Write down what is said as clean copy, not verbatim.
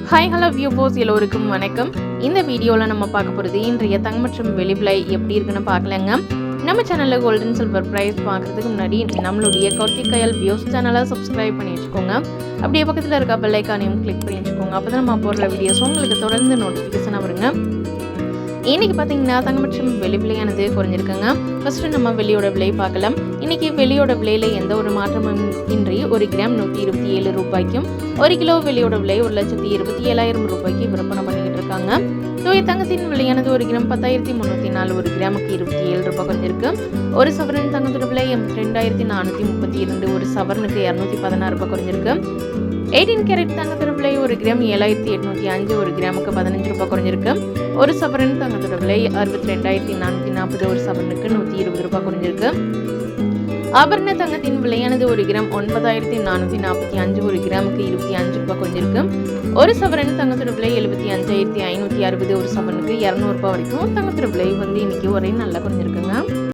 Hi hello viewers எல்லோருக்கும் வணக்கம். இந்த வீடியோவில் நம்ம பார்க்க போகிறது இன்றைய தங்கம் மற்றும் வெள்ளி விலை எப்படி இருக்குன்னு பார்க்கலாங்க. நம்ம சேனலில் கோல்டன் சில்வர் ப்ரைஸ் பார்க்குறதுக்கு முன்னாடி நம்மளுடைய கார்த்திகேயல் வியூஸ் சேனலை சப்ஸ்கிரைப் பண்ணி வச்சுக்கோங்க. அப்படியே பக்கத்தில் இருக்க பெல் ஐக்கானையும் கிளிக் பண்ணி வச்சுக்கோங்க. அப்போ தான் நம்ம போடுற வீடியோஸ் உங்களுக்கு தொடர்ந்து நோட்டிஃபிகேஷனாக வருங்க. இன்றைக்கி பார்த்தீங்கன்னா தங்கம் மற்றும் வெள்ளி விலையானது குறைஞ்சிருக்குங்க. ஃபஸ்ட்டு நம்ம வெள்ளியோட விலை பார்க்கலாம். இன்றைக்கி வெள்ளியோட விலையில் எந்த ஒரு மாற்றமும் இன்றி 1 கிராம் 127 ரூபாய்க்கும் 1 கிலோ வெள்ளியோட விலை 1,27,000 ரூபாய்க்கு விற்பனை பண்ணிக்கிட்டு இருக்காங்க. தூய தங்கத்தின் விலையானது 1 கிராம் 10,304, 1 கிராமுக்கு 27 ரூபாய் குறைஞ்சிருக்கு. ஒரு சவரன் தங்கத்தோட விலை 82,432, ஒரு சவரனுக்கு 216 ரூபாய் குறைஞ்சிருக்கு. 18 கேரட் தங்கத்தோட விலை 1 கிராம் 7,805, 1 கிராமுக்கு 15 ரூபாய் குறைஞ்சிருக்கு. ஒரு சவரன் தங்கத்தோட விலை 62,440, ஒரு சவரனுக்கு 120 ரூபாய் குறைஞ்சிருக்கு. ஆபரண தங்கத்தின் விலையானது 1 கிராம் 9,445, 1 கிராமுக்கு 25 ரூபாய் குறைஞ்சிருக்கு. ஒரு சவரன் தங்கத்தோட விலை 75,560, ஒரு சவரனுக்கு 200 ரூபாய் வரைக்கும் தங்கத்தோட விலை இன்னைக்கு ஒரே நல்லா குறைஞ்சிருக்குங்க.